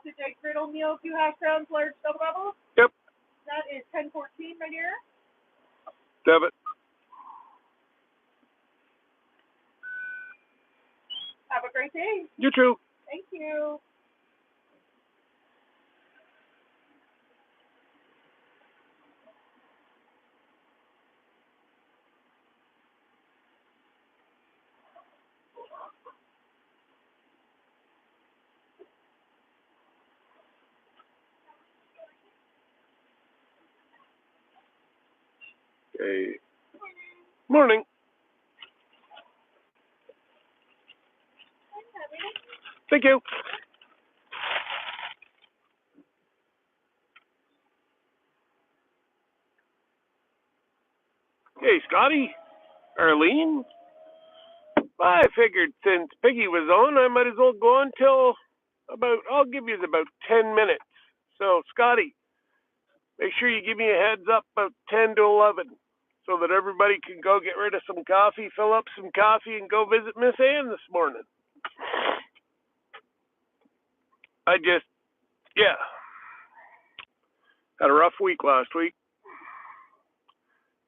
sausage, egg, griddle meal, 2 hash browns, large double double. Yep. That is 1014, my dear. Debit. Have a great day. You too. Thank you. Okay. Morning. Thank you. Hey, Scotty. Arlene. I figured since Piggy was on, I might as well go on till I'll give you about 10 minutes. So, Scotty, make sure you give me a heads up about 10 to 11 so that everybody can go get rid of some coffee, fill up some coffee, and go visit Miss Ann this morning. Had a rough week last week.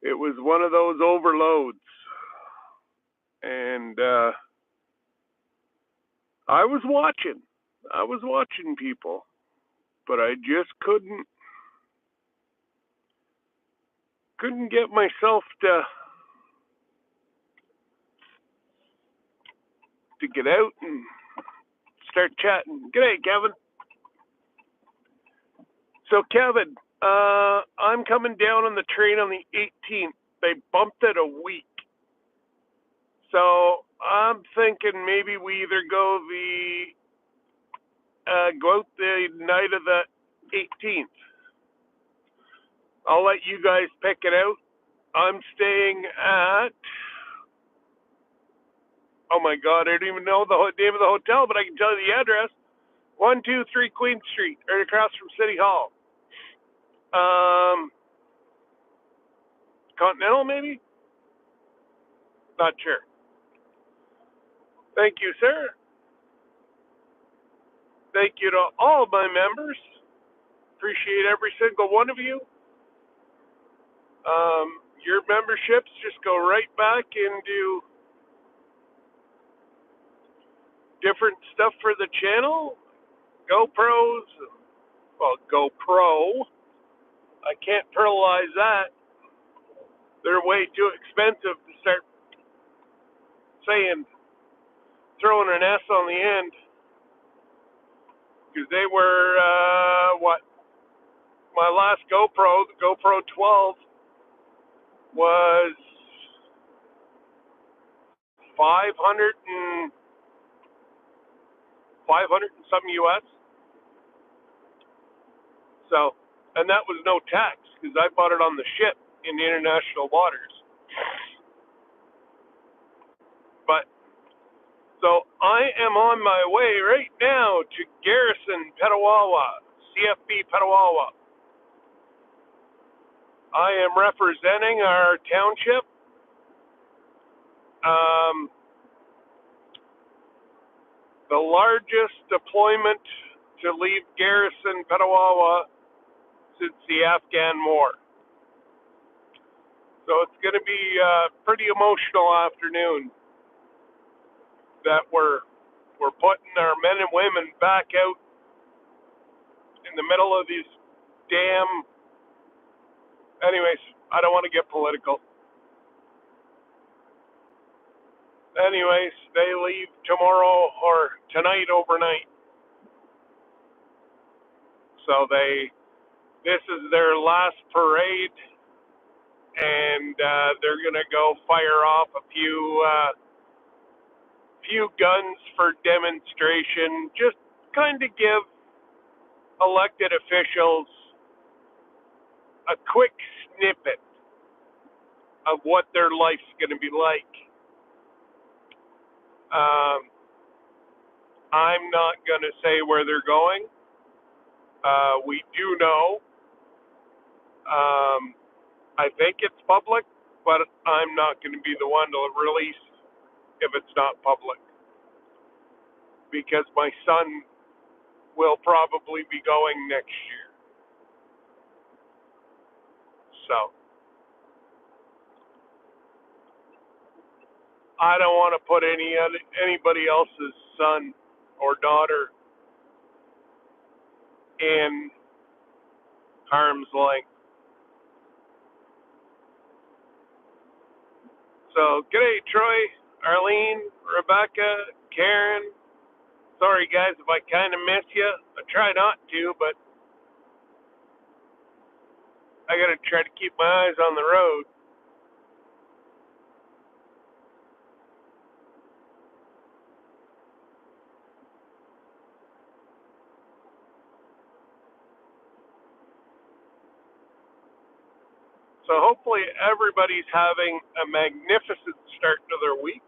It was one of those overloads. And I was watching people, but I just couldn't get myself to get out and start chatting. G'day, Kevin. So, Kevin, I'm coming down on the train on the 18th. They bumped it a week. So I'm thinking maybe we either go out the night of the 18th. I'll let you guys pick it out. I'm staying at, oh my God, I don't even know the name of the hotel, but I can tell you the address. 123 Queen Street, right across from City Hall. Continental, maybe? Not sure. Thank you, sir. Thank you to all my members. Appreciate every single one of you. Your memberships just go right back into different stuff for the channel. GoPros, well, GoPro. I can't pluralize that. They're way too expensive to start throwing an S on the end. Because they were, my last GoPro, the GoPro 12, was 500 and something US. So, and that was no tax because I bought it on the ship in the international waters. But, so I am on my way right now to Garrison, Petawawa, CFB Petawawa. I am representing our township. The largest deployment to leave Garrison, Petawawa since the Afghan War. So it's going to be a pretty emotional afternoon that we're putting our men and women back out in the middle of these damn. Anyways, I don't want to get political. Anyways, they leave tomorrow or tonight overnight. So this is their last parade, and they're gonna go fire off a few guns for demonstration, just kind of give elected officials a quick snippet of what their life's gonna be like. I'm not gonna say where they're going. We do know. I think it's public, but I'm not going to be the one to release if it's not public. Because my son will probably be going next year. So I don't want to put anybody else's son or daughter in harm's length. So, g'day, Troy, Arlene, Rebecca, Karen. Sorry, guys, if I kind of miss you. I try not to, but I got to try to keep my eyes on the road. So hopefully everybody's having a magnificent start to their week.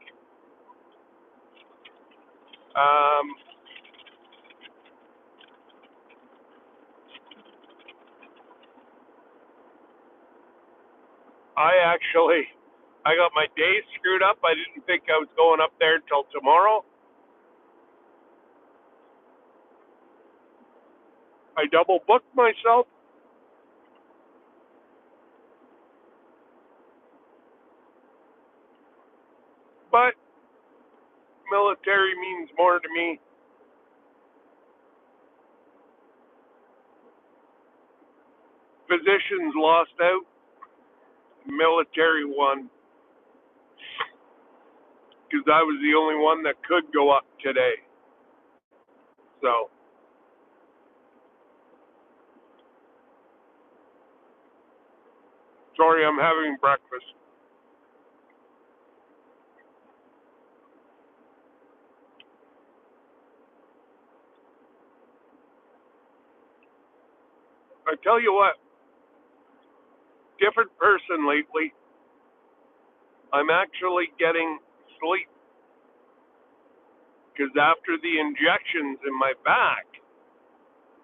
I got my days screwed up. I didn't think I was going up there till tomorrow. I double booked myself. But military means more to me. Physicians lost out. Military won. Because I was the only one that could go up today. So, sorry, I'm having breakfast. I tell you what, different person lately. I'm actually getting sleep. Because after the injections in my back,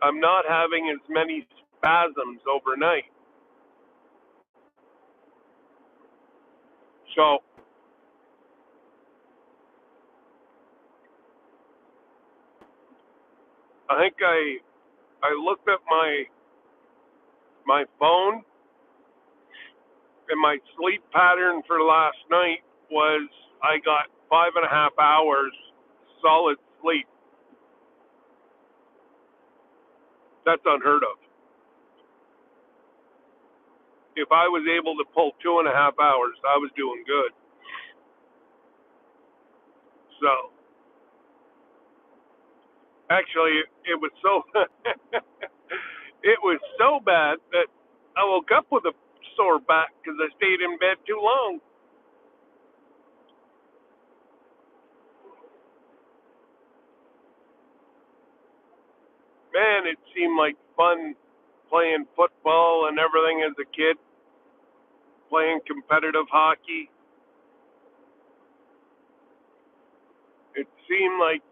I'm not having as many spasms overnight. So, I think I looked at my phone, and my sleep pattern for last night was I got 5.5 hours solid sleep. That's unheard of. If I was able to pull 2.5 hours, I was doing good. So, actually, it was so it was so bad that I woke up with a sore back because I stayed in bed too long. Man, it seemed like fun playing football and everything as a kid, playing competitive hockey. It seemed like,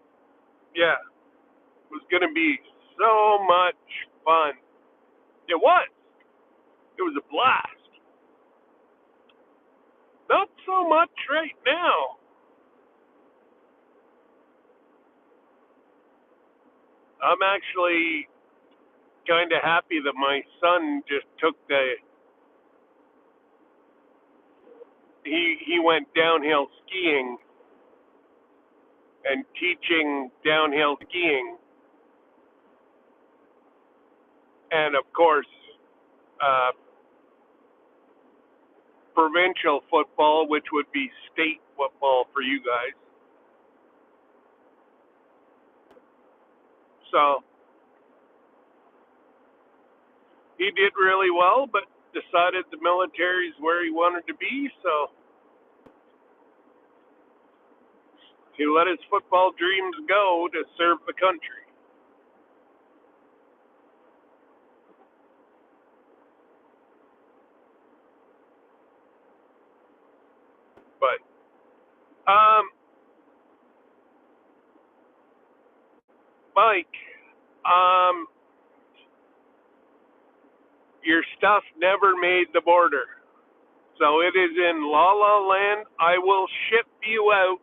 yeah, it was going to be so much fun. It was. It was a blast. Not so much right now. I'm actually kind of happy that my son just took he went downhill skiing and teaching downhill skiing, and of course provincial football, which would be state football for you guys. So he did really well, but decided the military is where he wanted to be, so he let his football dreams go to serve the country. But Mike, your stuff never made the border. So it is in La La Land. I will ship you out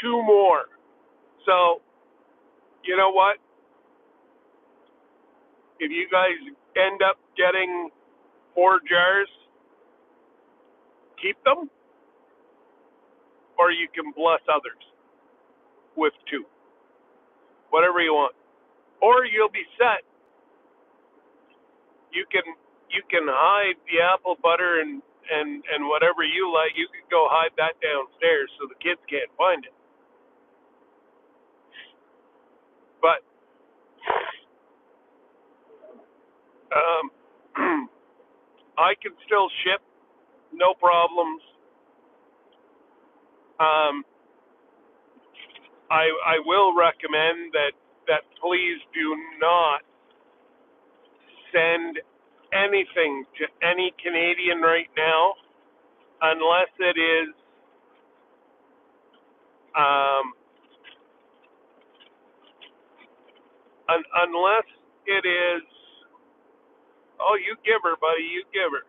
2 more. So, you know what? if you guys end up getting 4 jars, keep them, or you can bless others with 2, whatever you want. Or you'll be set. You can hide the apple butter and whatever you like. You can go hide that downstairs so the kids can't find it. But I can still ship, no problems. I will recommend that please do not send anything to any Canadian right now unless it is unless it is, oh, you give her, buddy, you give her.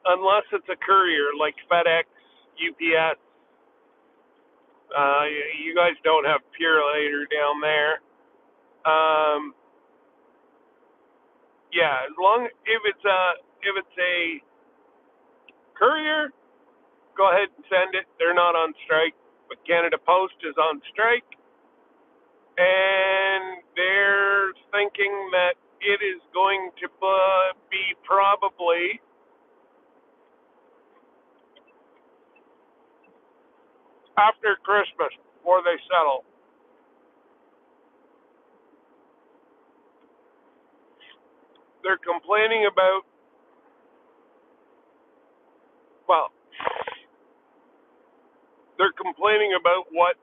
Unless it's a courier like FedEx, UPS. You guys don't have Purelator down there. Yeah, as long if it's a courier, go ahead and send it. They're not on strike, but Canada Post is on strike, and they're thinking that it is going to be probably after Christmas before they settle. They're complaining about, well, they're complaining about what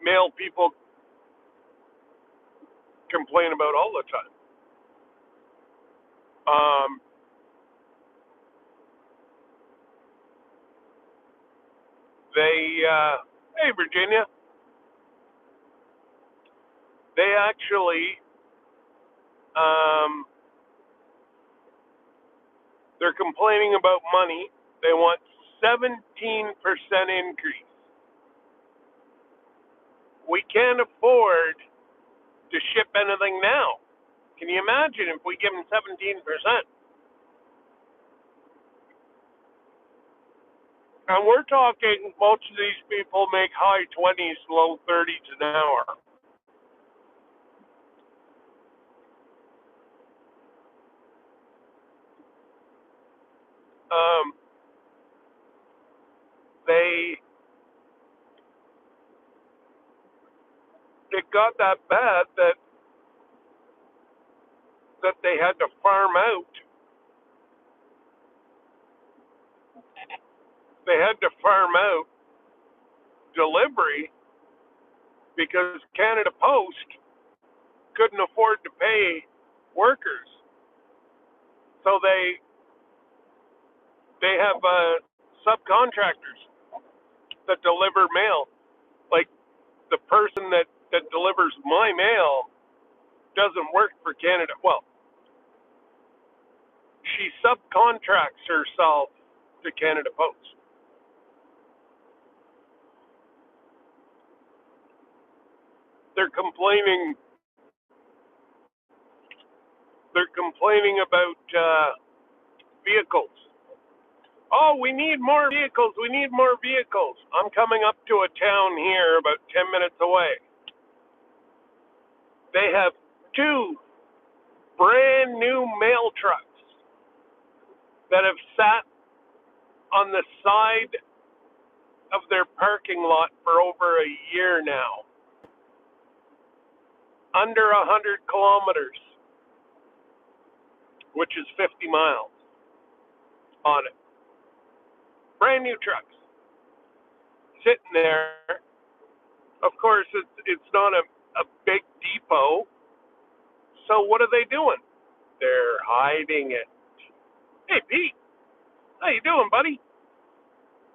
male people complain about all the time. Hey Virginia, they actually, they're complaining about money. They want 17% increase. We can't afford to ship anything now. Can you imagine if we give them 17%? And we're talking, most of these people make high 20s, low 30s an hour. It got that bad that they had to farm out. They had to farm out delivery because Canada Post couldn't afford to pay workers. So they have subcontractors that deliver mail. Like the person that delivers my mail doesn't work for Canada. Well, she subcontracts herself to Canada Post. They're complaining about vehicles. Oh, we need more vehicles. We need more vehicles. I'm coming up to a town here about 10 minutes away. They have 2 brand new mail trucks that have sat on the side of their parking lot for over a year now. Under 100 kilometers, which is 50 miles on it. Brand new trucks sitting there. Of course, it's not a big depot. So what are they doing? They're hiding it. Hey, Pete, how you doing, buddy?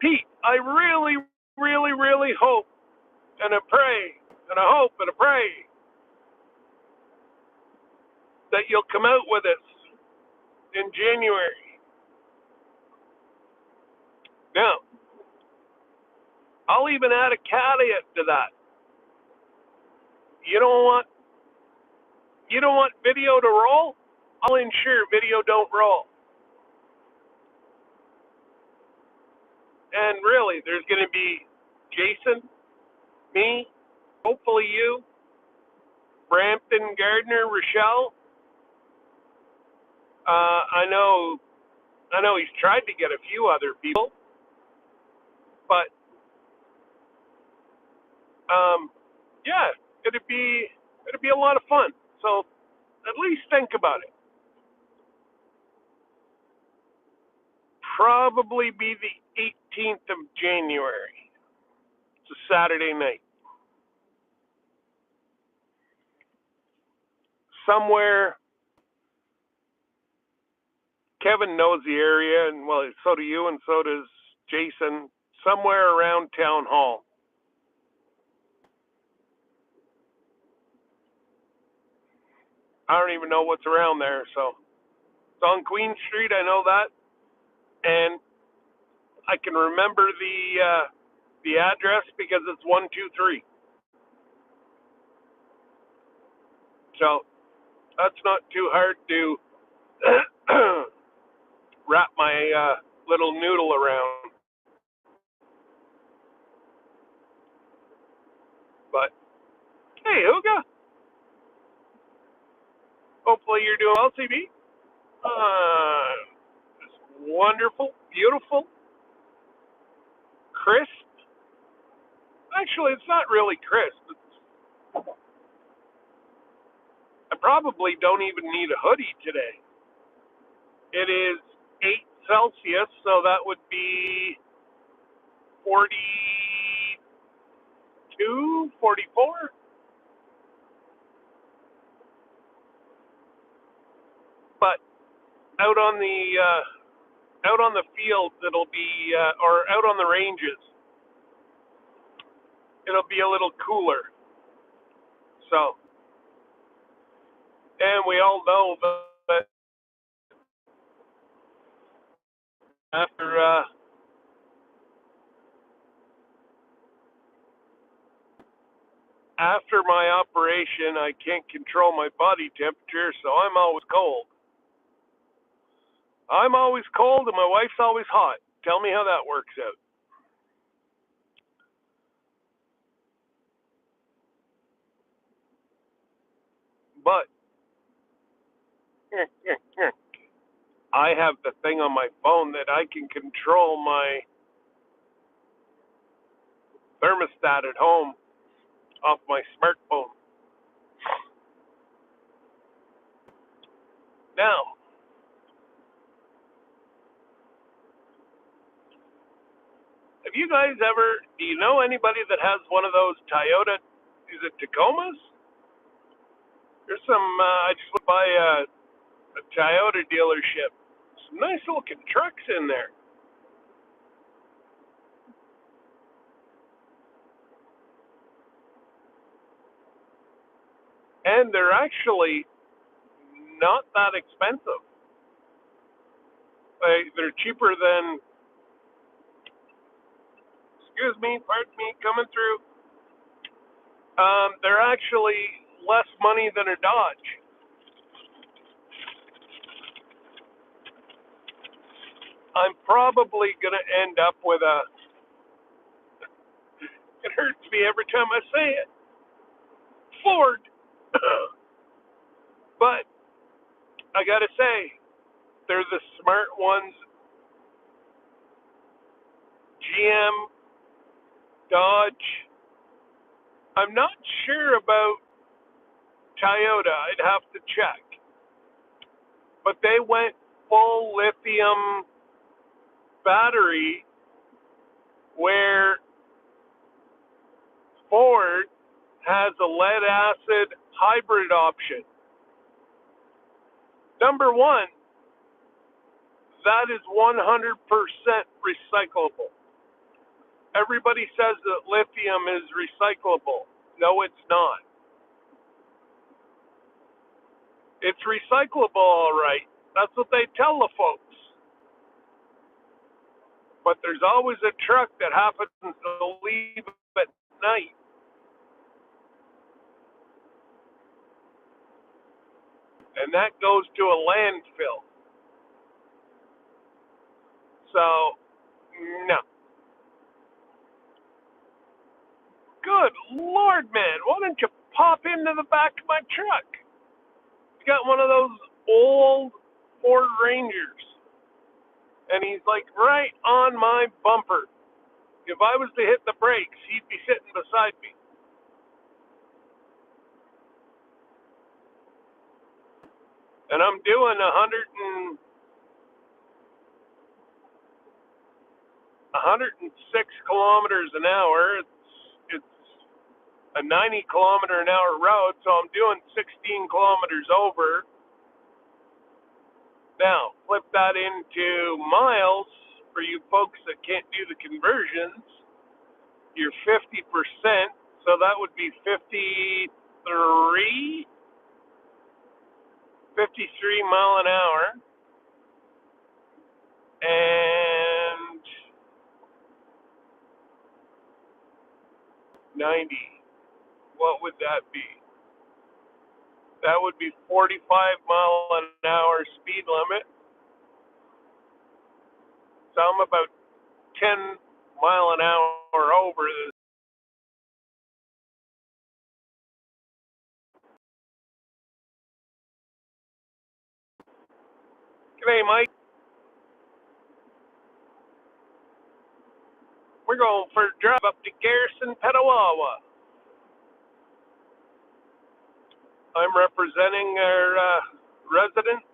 Pete, I really, really, really hope and I pray and I hope and I pray that you'll come out with us in January. Now, I'll even add a caveat to that. You don't want video to roll? I'll ensure video don't roll. And really, there's going to be Jason, me, hopefully you, Brampton, Gardner, Rochelle. I know he's tried to get a few other people, but yeah, it'd be a lot of fun. So at least think about it. Probably be the 18th of January. It's a Saturday night. Somewhere, Kevin knows the area, and well, so do you, and so does Jason. Somewhere around Town Hall. I don't even know what's around there, so it's on Queen Street. I know that, and I can remember the address because it's 123. So that's not too hard to wrap my little noodle around. But hey, Huga, hopefully you're doing well, CB. It's wonderful, beautiful, crisp. Actually, it's not really crisp. I probably don't even need a hoodie today. It is 8 Celsius, so that would be 42, 44. But out on the fields, it'll be, or out on the ranges, it'll be a little cooler. So, and we all know that after my operation, I can't control my body temperature, so I'm always cold. I'm always cold, and my wife's always hot. Tell me how that works out. But I have the thing on my phone that I can control my thermostat at home off my smartphone. Now, do you know anybody that has one of those Toyota, is it Tacomas? There's I just went by a Toyota dealership. Some nice looking trucks in there. And they're actually not that expensive. They're cheaper than, excuse me, pardon me, coming through. They're actually less money than a Dodge. I'm probably going to end up with it hurts me every time I say it, Ford. But I got to say, they're the smart ones. GM, Dodge. I'm not sure about Toyota. I'd have to check. But they went full lithium battery, where Ford has a lead acid hybrid option. Number one, that is 100% recyclable. Everybody says that lithium is recyclable. No, it's not. It's recyclable, all right. That's what they tell the folks. But there's always a truck that happens to leave at night. And that goes to a landfill. So, no. Good Lord, man. Why don't you pop into the back of my truck? He's got one of those old Ford Rangers. And he's like right on my bumper. If I was to hit the brakes, he'd be sitting beside me. And I'm doing 106 kilometers an hour. It's a 90 kilometer an hour road, so I'm doing 16 kilometers over. Now, flip that into miles for you folks that can't do the conversions. You're 50%, so that would be 53 mile an hour. And 90. What would that be? That would be 45 mile an hour speed limit. So I'm about 10 mile an hour over. G'day, Mike. We're going for a drive up to Garrison, Petawawa. I'm representing our residents.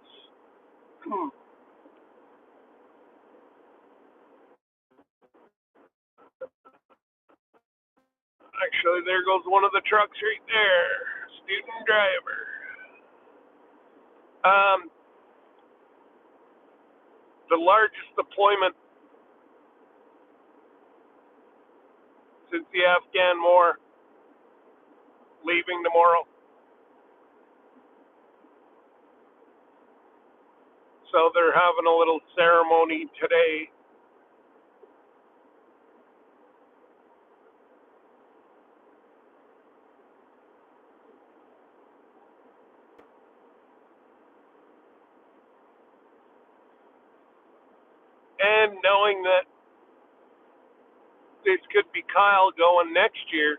Actually, there goes one of the trucks right there. Student driver. The largest deployment since the Afghan war, leaving tomorrow. So they're having a little ceremony today. And knowing that this could be Kyle going next year,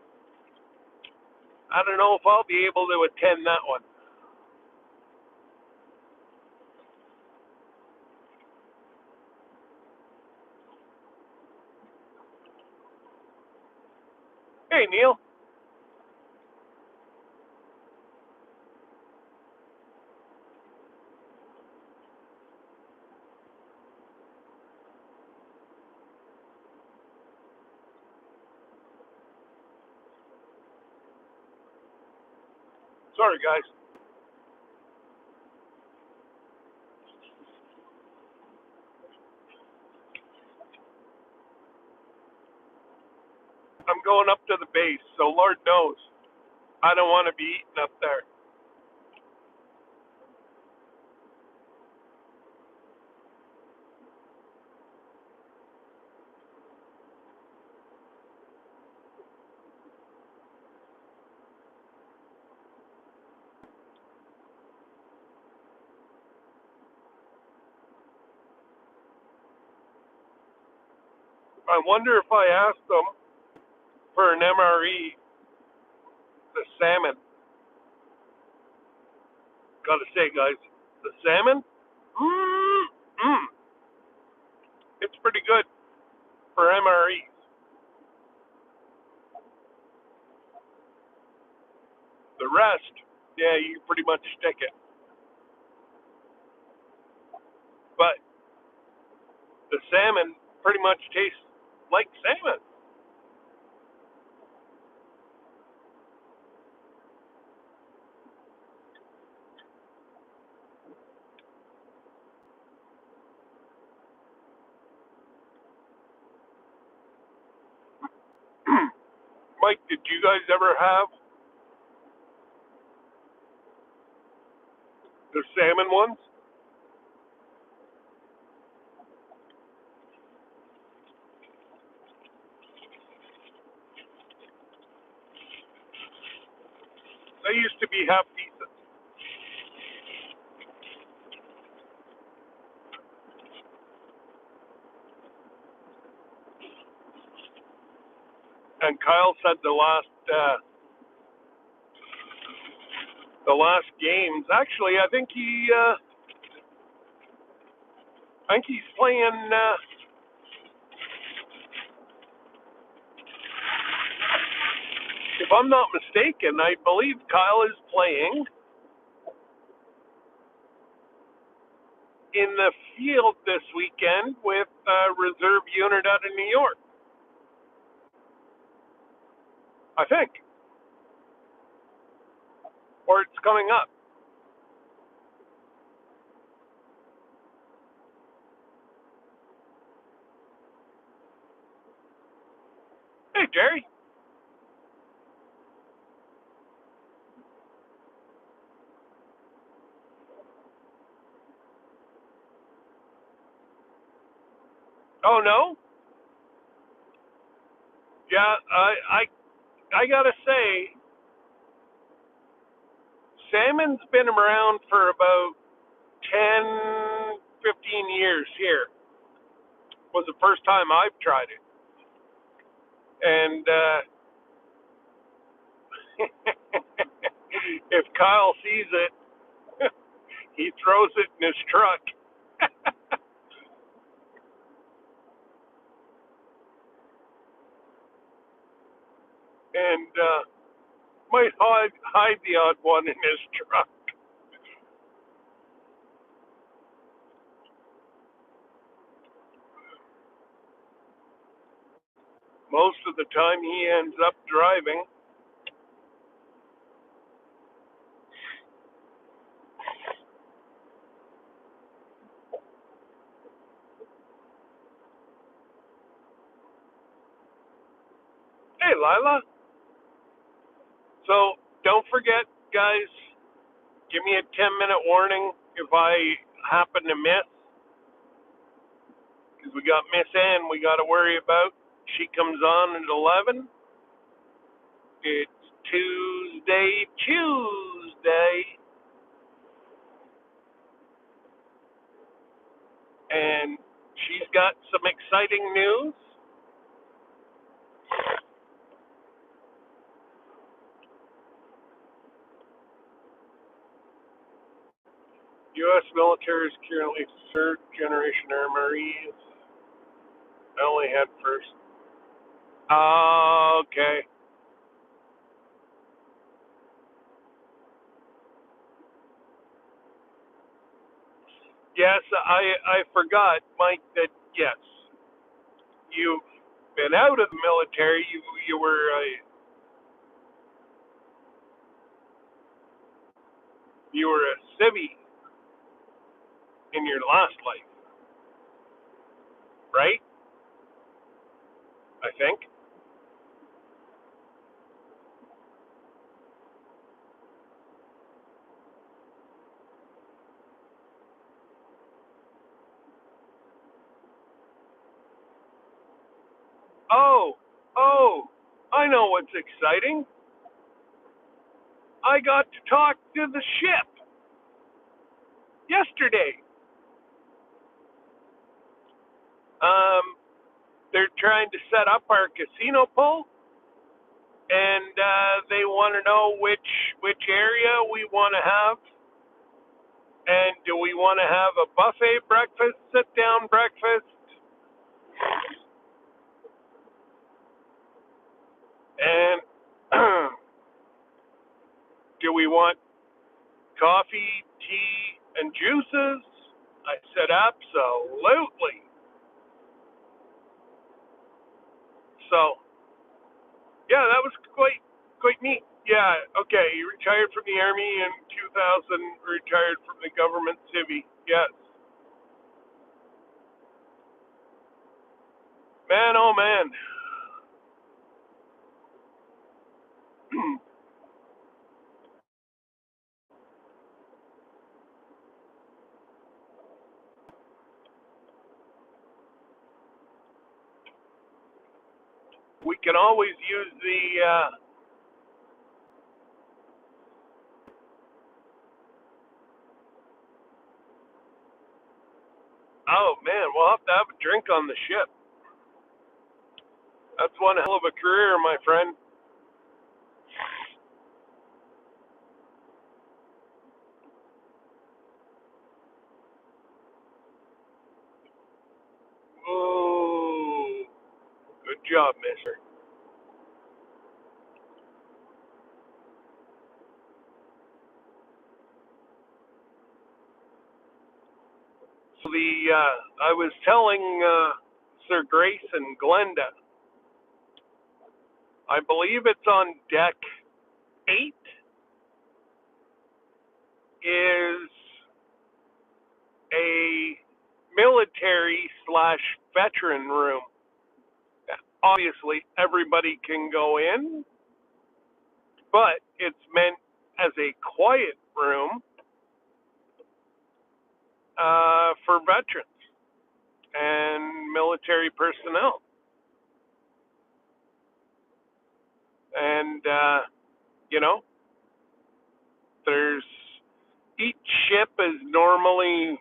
I don't know if I'll be able to attend that one. Hey, Neil. Sorry, guys. I'm going up to the base, so Lord knows I don't want to be eating up there. I wonder if I asked them for an MRE, the salmon. Gotta say, guys, the salmon, it's pretty good for MREs. The rest, yeah, you pretty much stick it. But the salmon pretty much tastes like salmon. Mike, did you guys ever have the salmon ones? used to be half decent. And Kyle said the last games. Actually, I think he's playing. If I'm not mistaken, I believe Kyle is playing in the field this weekend with a reserve unit out of New York. I think. Or it's coming up. Hey, Jerry. Oh, no? Yeah, I gotta say, salmon's been around for about 10, 15 years here. Was the first time I've tried it. And if Kyle sees it, he throws it in his truck. And might hide the odd one in his truck. Most of the time he ends up driving. Hey, Lila. So don't forget, guys, give me a 10-minute warning if I happen to miss. Because we got Miss Ann we got to worry about. She comes on at 11. It's Tuesday. And she's got some exciting news. U.S. military is currently third generation MREs. I only had first. Okay. Yes, I forgot, Mike, that yes, you've been out of the military. You were a civvy in your last life, right? I think. Oh, I know what's exciting. I got to talk to the ship yesterday. They're trying to set up our casino pool, and they want to know which area we want to have, and do we want to have a buffet breakfast, sit down breakfast, and do we want coffee, tea, and juices? I said absolutely. So yeah, that was quite neat. Yeah, okay. He retired from the Army in 2000, retired from the government civvy. Yes. Man, oh man. We can always use Oh man, we'll have to have a drink on the ship. That's one hell of a career, my friend. Oh, good job, mister. So I was telling Sir Grace and Glenda, I believe it's on deck 8 is a military slash veteran room. Obviously, everybody can go in, but it's meant as a quiet room for veterans and military personnel. And, you know, there's each ship is normally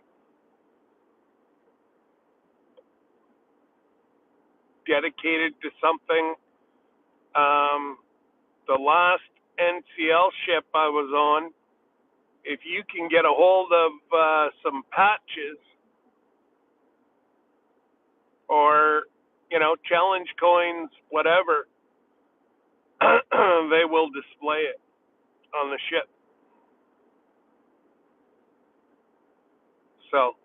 dedicated to something. The last NCL ship I was on, if you can get a hold of some patches or, you know, challenge coins, whatever, they will display it on the ship. So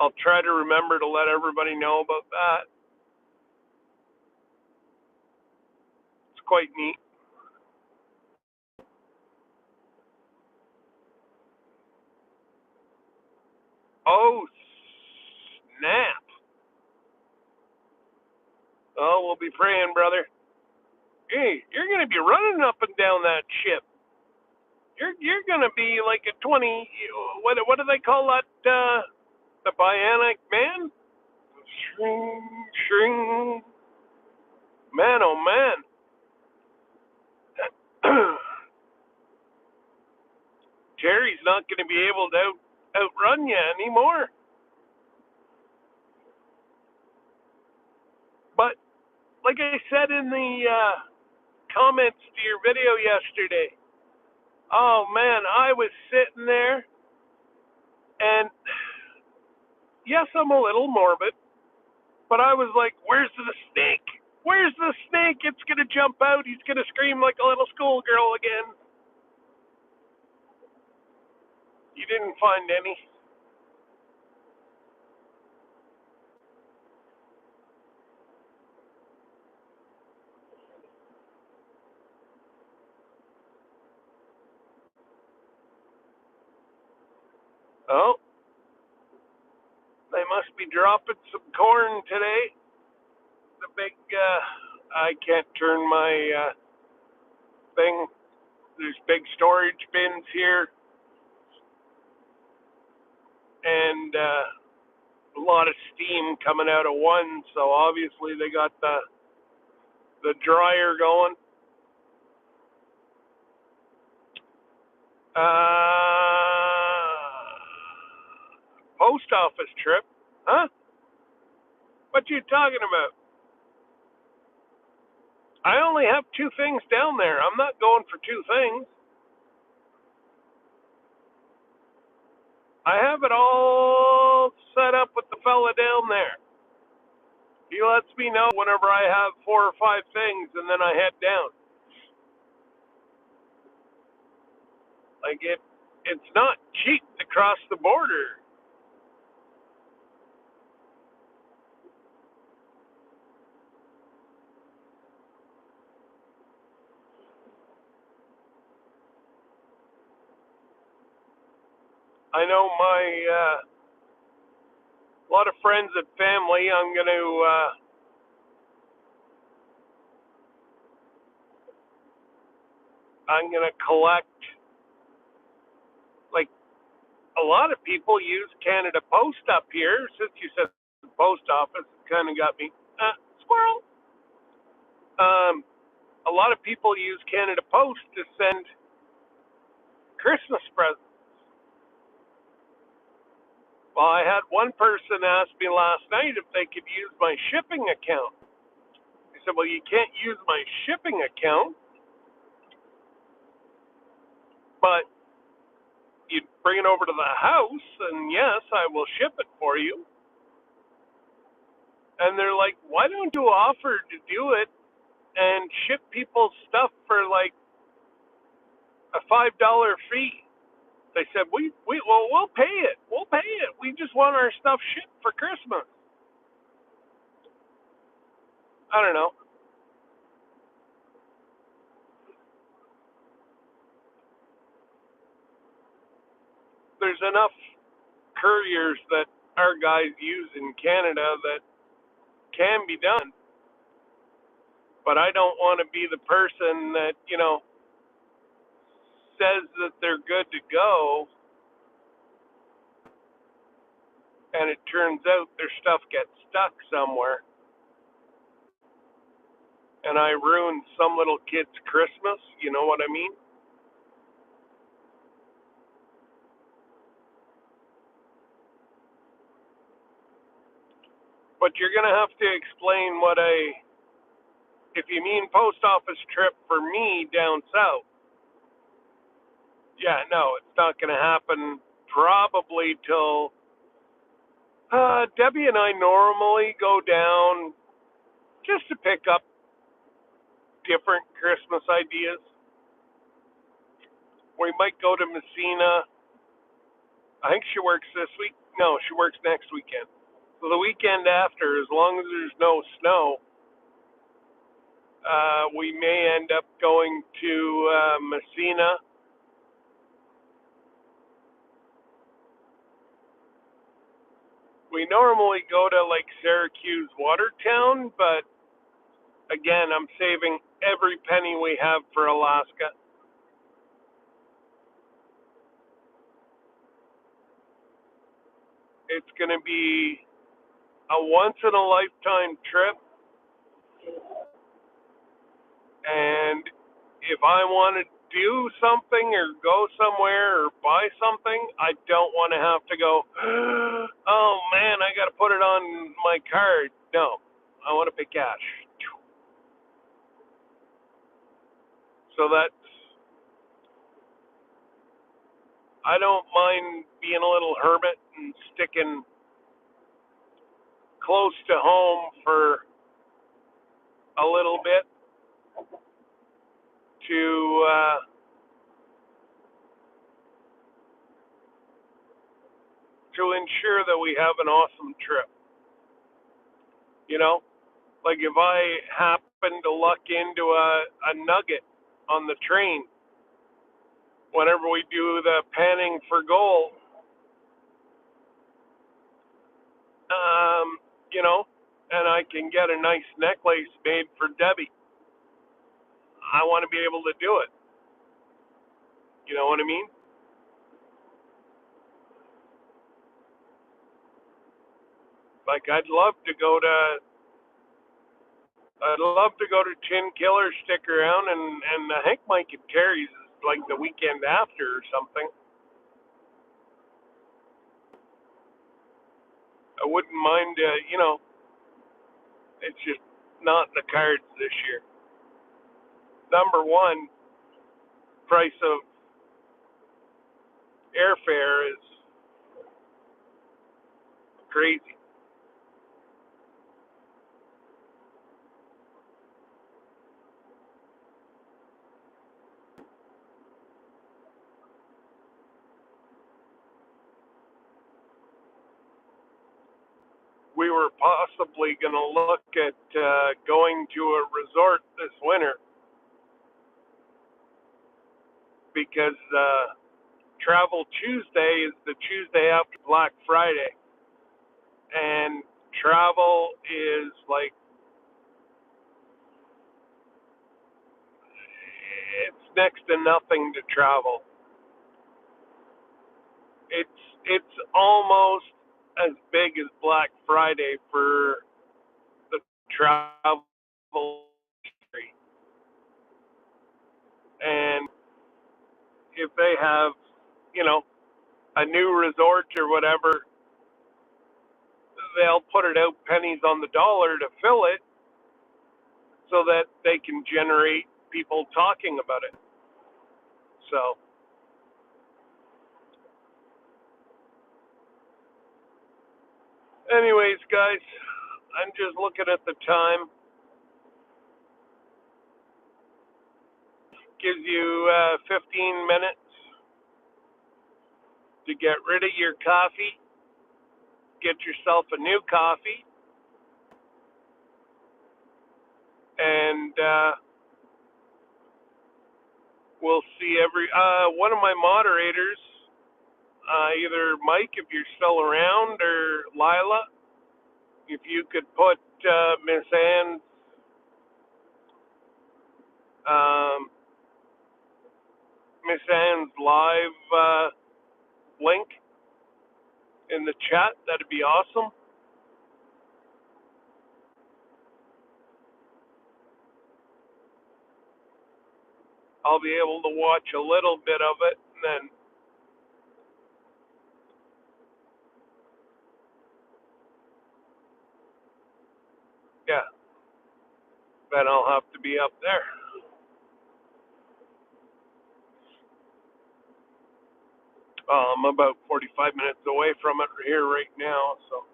I'll try to remember to let everybody know about that. It's quite neat. Oh, snap. Oh, we'll be praying, brother. Hey, you're going to be running up and down that ship. You're going to be like a 20, what do they call that, the bionic man? Shring, shring. Man, oh man. Jerry's not going to be able to outrun you anymore. But like I said in the comments to your video yesterday, oh man, I was sitting there, and yes, I'm a little morbid, but I was like, where's the snake? Where's the snake? It's going to jump out. He's going to scream like a little schoolgirl again. You didn't find any. Oh, they must be dropping some corn today. The big, I can't turn my thing. There's big storage bins here, and a lot of steam coming out of one, so obviously they got the dryer going. Post office trip? Huh? What you talking about? I only have 2 things down there. I'm not going for 2 things. I have it all set up with the fella down there. He lets me know whenever I have 4 or 5 things, and then I head down. Like it's not cheap to cross the border. I know my a lot of friends and family. I'm gonna collect. Like a lot of people use Canada Post up here. Since you said the post office, it kind of got me squirrel. A lot of people use Canada Post to send Christmas presents. Well, I had one person ask me last night if they could use my shipping account. I said, well, you can't use my shipping account, but you bring it over to the house, and yes, I will ship it for you. And they're like, why don't you offer to do it and ship people's stuff for like a $5 fee? They said, we'll pay it. We'll pay it. We just want our stuff shipped for Christmas. I don't know. There's enough couriers that our guys use in Canada that can be done. But I don't want to be the person that, says that they're good to go, and it turns out their stuff gets stuck somewhere, and I ruined some little kid's Christmas. You know what I mean? But you're going to have to explain if you mean post office trip for me down south. Yeah, no, it's not going to happen probably till Debbie and I normally go down just to pick up different Christmas ideas. We might go to Messina. I think she works this week. No, she works next weekend. So the weekend after, as long as there's no snow, we may end up going to Messina. We normally go to like Syracuse, Watertown, but again, I'm saving every penny we have for Alaska. It's going to be a once in a lifetime trip, and if I want to do something or go somewhere or buy something, I don't want to have to go, oh man, I got to put it on my card. No, I want to pay cash. So I don't mind being a little hermit and sticking close to home for a little bit to ensure that we have an awesome trip. You know, like if I happen to luck into a nugget on the train whenever we do the panning for gold, um, you know, and I can get a nice necklace made for Debbie, I want to be able to do it. You know what I mean? Like I'd love to go to Chin Killer, stick around, and I think Mike and Terry's is like the weekend after or something. I wouldn't mind, it's just not in the cards this year. Number one, price of airfare is crazy. We were possibly going to look at going to a resort this winter because Travel Tuesday is the Tuesday after Black Friday, and travel is like it's next to nothing to travel. It's almost as big as Black Friday for the travel industry. And if they have, a new resort or whatever, they'll put it out pennies on the dollar to fill it so that they can generate people talking about it. So, anyways, guys, I'm just looking at the time. Gives you 15 minutes to get rid of your coffee, get yourself a new coffee, and we'll see one of my moderators, either Mike, if you're still around, or Lila, if you could put Miss Ann's Miss Ann's live link in the chat, that'd be awesome. I'll be able to watch a little bit of it, and then I'll have to be up there. I'm about 45 minutes away from it here right now, so.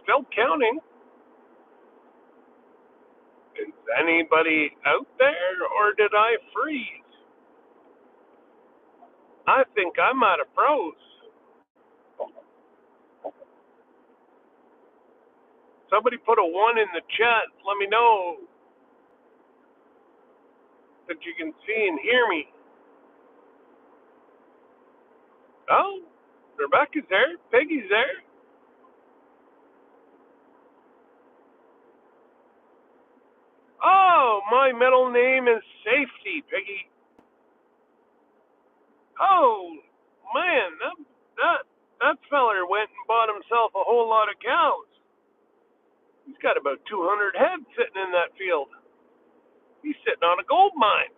Still counting. Is anybody out there, or did I freeze? I think I might have froze. Somebody put a 1 in the chat. Let me know that you can see and hear me. Oh, Rebecca's there. Peggy's there. Oh, my middle name is Safety, Peggy. Oh, man, that feller went and bought himself a whole lot of cows. He's got about 200 head sitting in that field. He's sitting on a gold mine.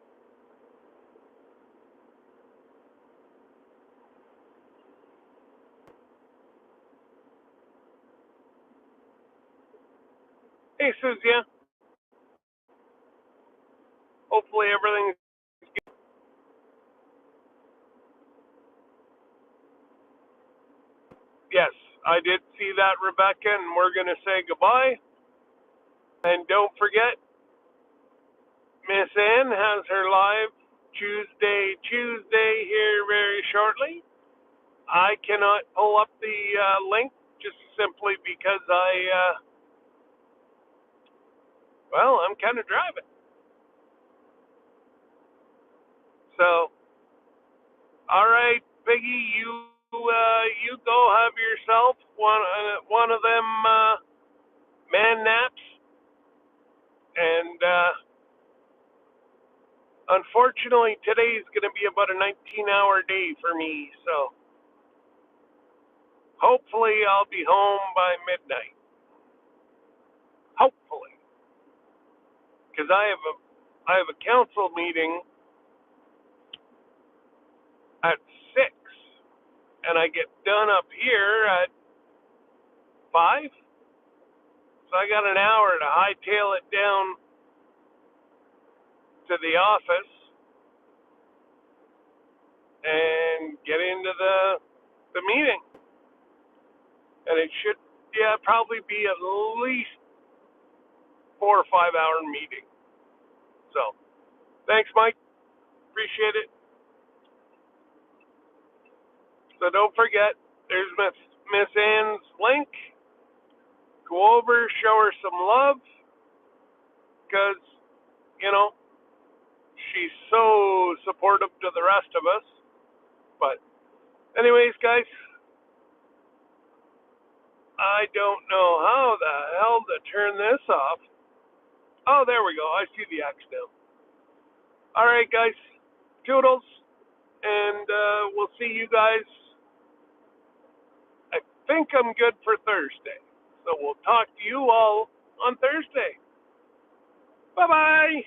Hey, Suzie. Hopefully everything's good. Yes, I did see that, Rebecca, and we're going to say goodbye. And don't forget, Miss Ann has her live Tuesday here very shortly. I cannot pull up the link just simply because I'm kind of driving. So, all right, Piggy, you go have yourself one of them man naps, and unfortunately today's going to be about a 19-hour day for me. So, hopefully I'll be home by midnight. Hopefully, because I have a council meeting at 6, and I get done up here at 5. So I got an hour to hightail it down to the office and get into the meeting. And it should probably be at least 4 or 5 hour meeting. So thanks, Mike. Appreciate it. So don't forget, there's Miss Ann's link. Go over, show her some love, because, she's so supportive to the rest of us. But anyways, guys, I don't know how the hell to turn this off. Oh, there we go. I see the X now. All right, guys. Toodles. And we'll see you guys. I think I'm good for Thursday. So we'll talk to you all on Thursday. Bye-bye.